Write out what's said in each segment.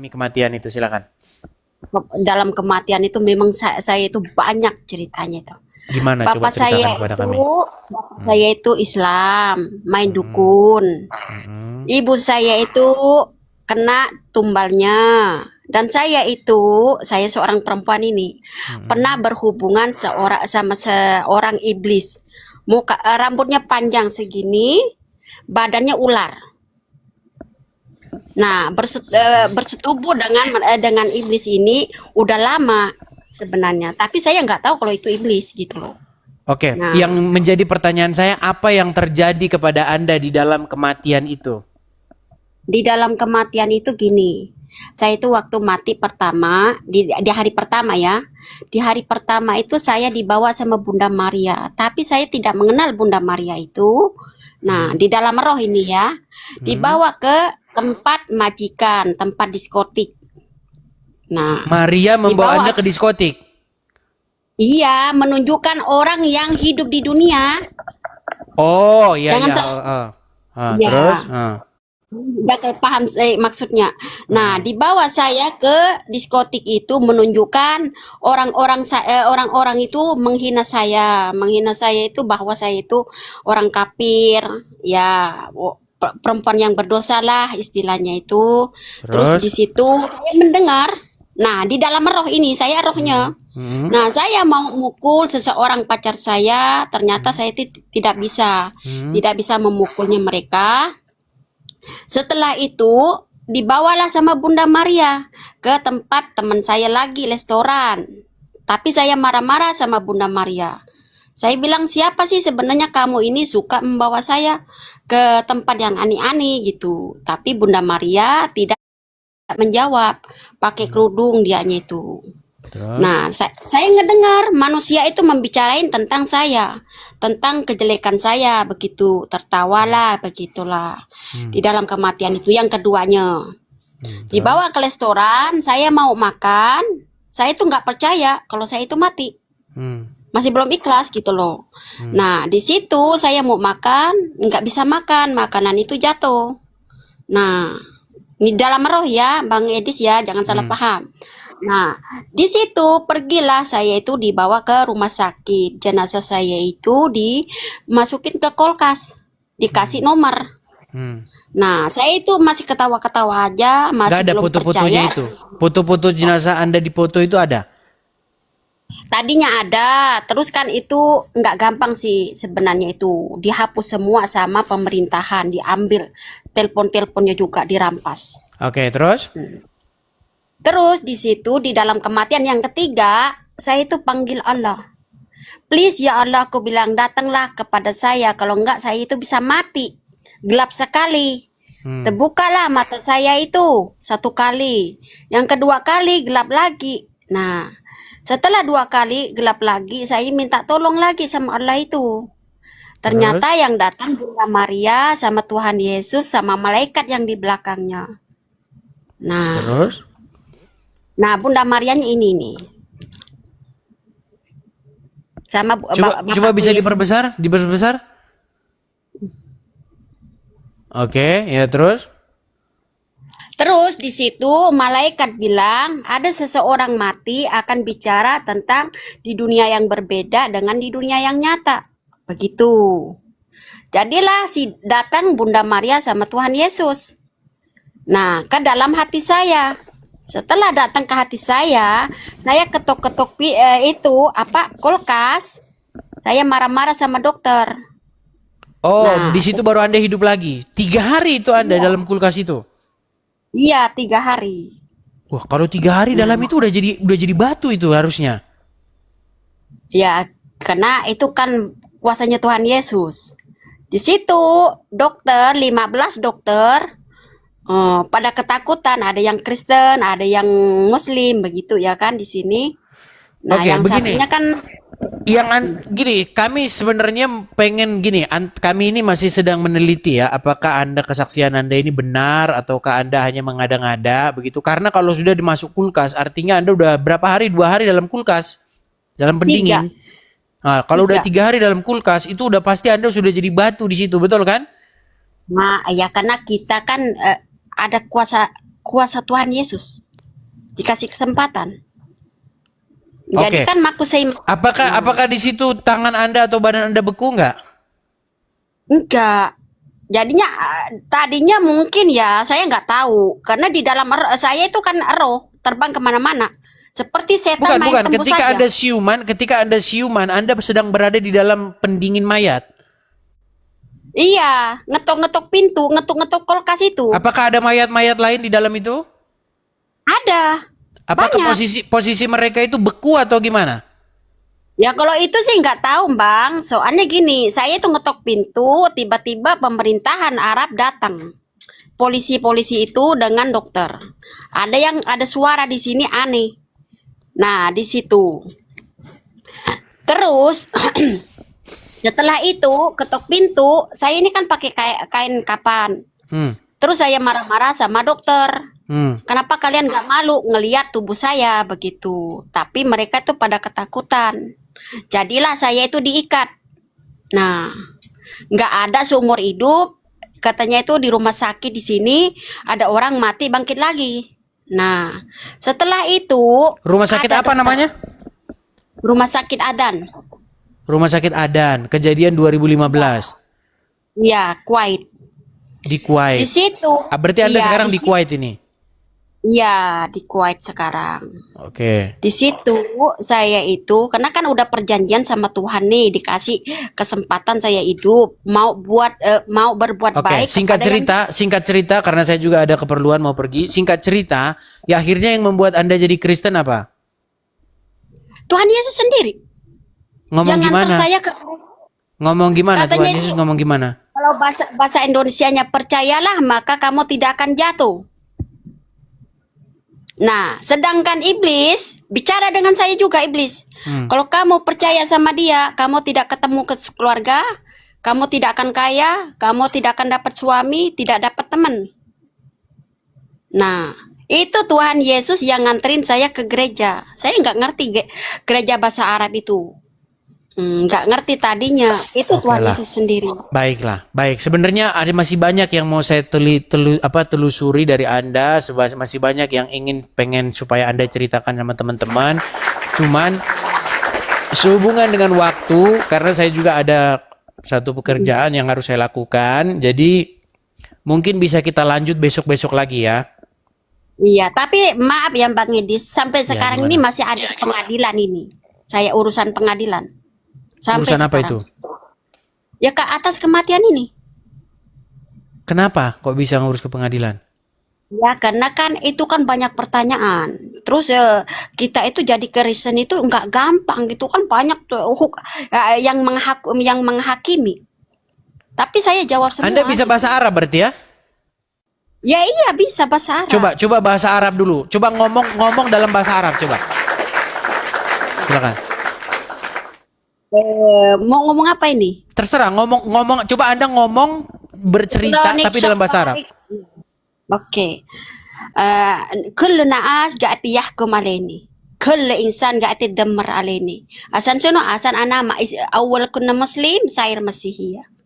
kematian itu, silakan. Dalam kematian itu memang saya itu banyak ceritanya itu. Gimana, coba Bapak ceritakan saya kepada itu, kami. bapak saya itu Islam, main Mm-mm. dukun. Mm-mm. Ibu saya itu kena tumbalnya. Dan saya seorang perempuan ini pernah Mm-mm. berhubungan sama seorang iblis. Rambutnya panjang segini, badannya ular. Nah, bersetubuh dengan iblis ini udah lama sebenarnya. Tapi saya nggak tahu kalau itu iblis gitu loh. Oke, yang Nah, menjadi pertanyaan saya, apa yang terjadi kepada Anda di dalam kematian itu? di dalam kematian itu gini. Saya itu waktu mati pertama di hari pertama ya. Di hari pertama itu saya dibawa sama Bunda Maria, tapi saya tidak mengenal Bunda Maria itu. Nah, Hmm. di dalam roh ini ya, Hmm. dibawa ke tempat majikan, tempat diskotik. Nah, Maria membawa dibawa Anda ke diskotik. iya, menunjukkan orang yang hidup di dunia. Oh, iya Jangan iya. salah. Terus? Ya, udah paham maksudnya. Nah, Ah. dibawa saya ke diskotik itu menunjukkan orang-orang itu menghina saya itu bahwa saya itu orang kafir, ya perempuan yang berdosa lah istilahnya itu. Terus di Terus? situ saya mendengar. Nah, di dalam roh ini saya Hmm. rohnya. Hmm. Nah, saya mau mukul seseorang pacar saya, ternyata Hmm. saya tidak bisa. Hmm. Tidak bisa memukulnya mereka. Setelah itu, dibawalah sama Bunda Maria ke tempat teman saya lagi, restoran. Tapi saya marah-marah sama Bunda Maria. Saya bilang, siapa sih sebenarnya kamu ini suka membawa saya ke tempat yang aneh-aneh gitu. Tapi Bunda Maria tidak menjawab, pakai Hmm. kerudung dianya itu. Terus? Nah, saya ngedengar manusia itu membicarain tentang saya, tentang kejelekan saya, begitu. Hmm. Tertawalah, begitulah. Hmm. Di dalam kematian itu yang keduanya. Terus? Dibawa ke restoran, saya mau makan. Saya itu nggak percaya kalau saya itu mati. Hmm. Masih belum ikhlas gitu loh. Hmm. Nah, di situ saya mau makan, nggak bisa makan. Makanan itu jatuh. Nah, ini dalam roh ya, Bang Edis ya, jangan salah Hmm. paham. Nah, di situ pergilah saya itu dibawa ke rumah sakit. Jenazah saya itu dimasukin ke kulkas, dikasih Hmm. nomor. Hmm. Nah, saya itu masih ketawa-ketawa aja, Nggak masih ada belum foto-fotonya percaya. itu. Foto-foto jenazah Anda di foto itu ada. Tadinya ada, terus kan itu nggak gampang sih sebenarnya itu. Dihapus semua sama pemerintahan, diambil telepon-teleponnya juga dirampas. Oke, terus? Terus di situ di dalam kematian yang ketiga, saya itu panggil Allah. Please ya Allah, aku bilang datanglah kepada saya, kalau enggak saya itu bisa mati. Gelap sekali. Hmm. Terbukalah mata saya itu satu kali. Yang kedua kali gelap lagi. Nah, setelah dua kali gelap lagi, saya minta tolong lagi sama Allah itu. Terus? Ternyata yang datang Bunda Maria sama Tuhan Yesus sama malaikat yang di belakangnya. Nah, Terus? Bunda Marianya ini nih. Sama Coba Bapakku bisa Yesus. diperbesar? Oke, ya terus? Terus di situ malaikat bilang ada seseorang mati akan bicara tentang di dunia yang berbeda dengan di dunia yang nyata. Begitu. Jadilah si datang Bunda Maria sama Tuhan Yesus. Nah, ke dalam hati saya. Setelah datang ke hati saya ketok-ketok itu apa kulkas. Saya marah-marah sama dokter. Oh, di Nah, situ baru Anda hidup lagi. 3 hari itu Anda iya, dalam kulkas itu. iya 3 hari. Wah, kalau 3 hari dalam Nah, itu udah jadi batu itu harusnya. ya, karena itu kan kuasanya Tuhan Yesus. Di situ dokter, 15 dokter pada ketakutan, ada yang Kristen, ada yang Muslim begitu ya kan di sini. Nah, Oke, yang begini. satunya kan Gini, kami sebenarnya pengen gini, kami ini masih sedang meneliti ya, apakah kesaksian Anda ini benar ataukah Anda hanya mengada-ngada begitu. Karena kalau sudah dimasuk kulkas, artinya Anda udah berapa hari? 2 hari dalam kulkas, dalam tiga, pendingin. Nah, kalau udah tiga. 3 hari dalam kulkas, itu udah pasti Anda sudah jadi batu di situ, betul kan? Nah, ya karena kita kan ada kuasa Tuhan Yesus. Dikasih kesempatan. Jadi Oke. kan makusei Apakah di situ tangan Anda atau badan Anda beku nggak? enggak. Jadinya tadinya mungkin ya saya nggak tahu karena di dalam saya itu kan roh terbang kemana-mana seperti setan Bukan, main bukan. tembus Ketika saja. Anda siuman, Anda sedang berada di dalam pendingin mayat. Iya, ngetok-ngetok pintu, ngetok-ngetok kulkas itu. Apakah ada mayat-mayat lain di dalam itu? Ada. Apakah Banyak. posisi mereka itu beku atau gimana? Ya kalau itu sih nggak tahu Bang. Soalnya gini, saya itu ngetok pintu, tiba-tiba pemerintahan Arab datang. Polisi-polisi itu dengan dokter. Ada suara di sini aneh. Nah, di situ. Terus setelah itu ketok pintu, saya ini kan pakai kain kapan. Hmm. Terus saya marah-marah sama dokter. Hmm. Kenapa kalian gak malu ngelihat tubuh saya begitu? Tapi mereka tuh pada ketakutan. Jadilah saya itu diikat. Nah, nggak ada seumur hidup. Katanya itu di rumah sakit di sini ada orang mati bangkit lagi. Nah, setelah itu Rumah sakit ada apa dokter. namanya? Rumah sakit Adan. Rumah sakit Adan, kejadian 2015 Ya, Kuwait. di Di Kuwait. situ. Berarti Anda Iya, sekarang di di Kuwait ini. Iya, di Kuwait sekarang. Oke. Di situ saya itu karena kan udah perjanjian sama Tuhan nih dikasih kesempatan saya hidup mau berbuat Oke, baik singkat cerita karena saya juga ada keperluan mau pergi. Singkat cerita, ya akhirnya yang membuat Anda jadi Kristen apa? Tuhan Yesus sendiri Ngomong yang gimana? nganter saya ke Ngomong gimana? katanya Tuhan itu Yesus ngomong gimana? kalau bahasa Indonesianya percayalah maka kamu tidak akan jatuh. Nah, sedangkan iblis bicara dengan saya juga iblis. Kalau kamu percaya sama dia, kamu tidak ketemu ke keluarga, kamu tidak akan kaya, kamu tidak akan dapat suami, tidak dapat teman. Nah, itu Tuhan Yesus yang nganterin saya ke gereja. Saya nggak ngerti gereja bahasa Arab itu. Nggak ngerti tadinya. Itu Oke Tuhan lah. Yesus sendiri. Baiklah, baik. Sebenarnya ada masih banyak yang mau saya telusuri dari Anda. Masih banyak yang pengen supaya Anda ceritakan sama teman-teman. Cuman sehubungan dengan waktu, karena saya juga ada satu pekerjaan yang harus saya lakukan. Jadi mungkin bisa kita lanjut besok-besok lagi ya. Iya, tapi maaf ya Bang Edis, sampai Ya, sekarang gimana? ini masih ada pengadilan ini. Saya urusan pengadilan. Sampai Urusan apa sekarang. itu? Ya ke atas kematian ini. Kenapa kok bisa ngurus ke pengadilan? Ya karena kan itu kan banyak pertanyaan. Terus kita itu jadi Kristen itu nggak gampang gitu kan banyak tuh yang menghakimi. Tapi saya jawab semua. Anda bisa bahasa Arab berarti ya? Ya iya bisa bahasa Arab. Coba bahasa Arab dulu. Coba ngomong dalam bahasa Arab coba. Silakan. Mau ngomong apa ini? Terserah ngomong coba Anda ngomong bercerita tapi dalam bahasa Arab. Oke. كل ناس قاعد يحكم عليني كل إنسان قاعد يتدمر عليني عشان شنو عشان أنا أول كنا مسلم صاير مسيحية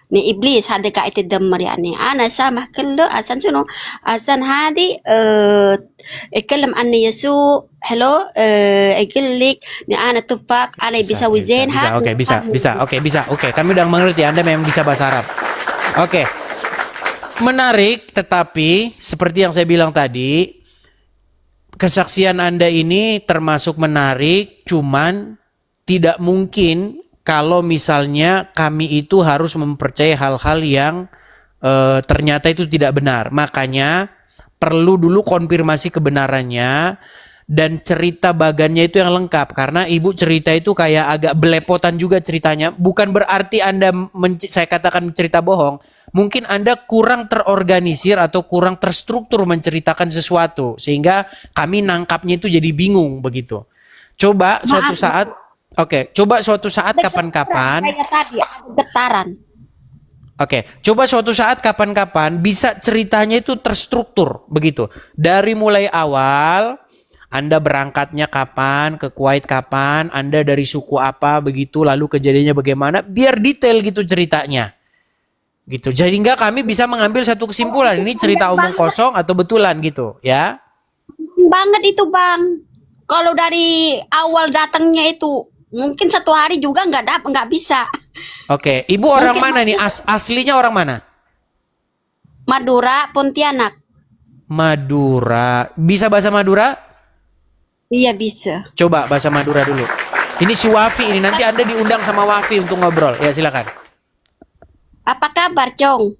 nih iblis هذا قاعد يتدمر يعني أنا سامح كله عشان شنو عشان هذه اتكلم عن يسوع حلو يقول لك nih أنا تفاق أنا بيسوي زين bisa. Oke, kami udah mengerti Anda memang bisa bahasa Arab. Oke. Menarik, tetapi seperti yang saya bilang tadi, kesaksian Anda ini termasuk menarik, cuman tidak mungkin kalau misalnya kami itu harus mempercayai hal-hal yang ternyata itu tidak benar. Makanya perlu dulu konfirmasi kebenarannya dan cerita bagannya itu yang lengkap. Karena ibu cerita itu kayak agak belepotan juga ceritanya. Bukan berarti Anda saya katakan cerita bohong. Mungkin Anda kurang terorganisir atau kurang terstruktur menceritakan sesuatu. Sehingga kami nangkapnya itu jadi bingung begitu. Coba suatu saat, coba suatu saat kapan-kapan. Kayak tadi ada getaran. Coba suatu saat kapan-kapan bisa ceritanya itu terstruktur begitu. Dari mulai awal, Anda berangkatnya kapan, ke Kuwait kapan, Anda dari suku apa begitu, lalu kejadiannya bagaimana, biar detail gitu ceritanya. Gitu. Jadi enggak kami bisa mengambil satu kesimpulan ini cerita omong kosong atau betulan gitu, ya. Banget itu Bang. Kalau dari awal datangnya itu mungkin 1 hari juga nggak bisa. Oke, Ibu orang Mungkin mana nih? Aslinya orang mana? Madura, Pontianak. Madura. Bisa bahasa Madura? Iya bisa. Coba bahasa Madura dulu. Ini si Wafi ini, nanti Anda diundang sama Wafi untuk ngobrol. Ya silakan. Apa kabar, Cong?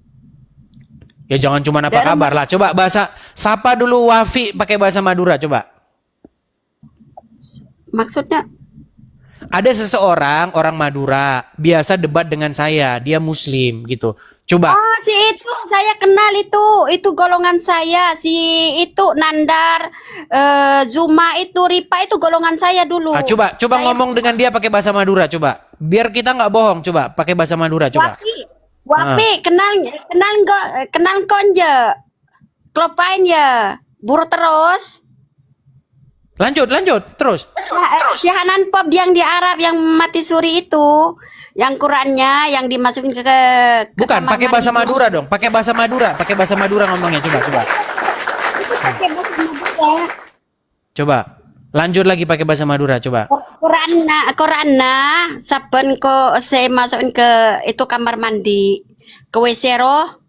Ya jangan cuma apa Dalam- kabar lah. Coba bahasa sapa dulu Wafi pakai bahasa Madura coba. Maksudnya Ada seseorang orang Madura biasa debat dengan saya, dia Muslim gitu. Coba. oh, si itu saya kenal itu golongan saya, si itu Nandar, Zuma itu Ripa itu golongan saya dulu. Coba ngomong dengan dia pakai bahasa Madura coba. Biar kita nggak bohong coba pakai bahasa Madura coba. Wapi, kenal konje, klopain ya, buru terus. Lanjut terus. Si Hanan Pop yang di Arab yang mati suri itu, yang Qurannya yang dimasukin ke Bukan kamar pakai bahasa mandi. Madura dong, pakai bahasa Madura ngomongnya coba. Pakai bahasa Madura. Coba. Lanjut lagi pakai bahasa Madura coba. Koranna saben ko saya masukin ke itu kamar mandi ke WC roh.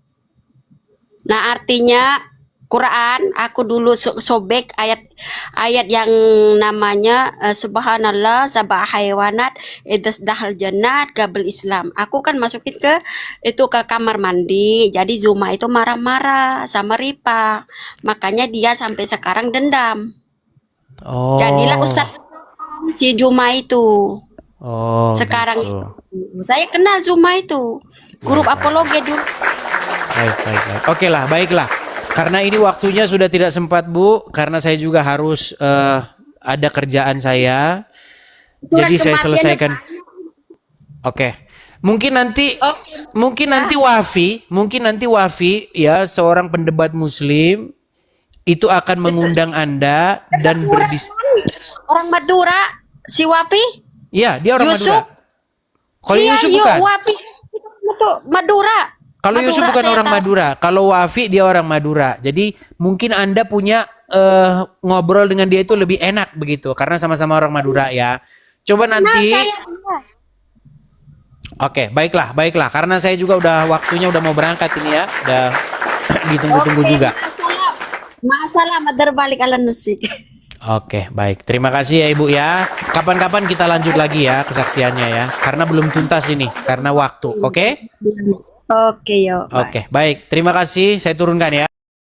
Nah artinya Quran aku dulu sobek ayat yang namanya subhanallah sabah haywanat idas dahal jannat gabel Islam. Aku kan masukin ke itu ke kamar mandi. Jadi Zuma itu marah-marah sama Ripa. Makanya dia sampai sekarang dendam. Oh. Jadilah Ustaz si Zuma itu. Oh. Sekarang Gitu. itu. Saya kenal Zuma itu. Grup apologi dulu. Baik. Oke lah, baiklah. Karena ini waktunya sudah tidak sempat Bu, karena saya juga harus ada kerjaan saya. Surat Jadi saya kematiannya selesaikan. Oke. Mungkin nanti Wafi ya seorang pendebat Muslim itu akan mengundang Anda dan Orang Madura, si Wapi? Iya, dia orang Yusuf? Madura. Kalau Iya, Yusuf iya, bukan. Wapi itu Madura. Kalau Yusuf bukan saya orang tahu. Madura, kalau Wafi dia orang Madura. Jadi mungkin Anda punya ngobrol dengan dia itu lebih enak begitu karena sama-sama orang Madura ya. Coba Nah, nanti. saya Oke, baiklah. Karena saya juga udah waktunya udah mau berangkat ini ya. Udah ditunggu-tunggu juga. Masalah madar balik ala nusik. Oke, baik. Terima kasih ya Ibu ya. Kapan-kapan kita lanjut lagi ya kesaksiannya ya. Karena belum tuntas ini karena waktu. Oke? Oke, yo. Oke, baik. Terima kasih. Saya turunkan ya.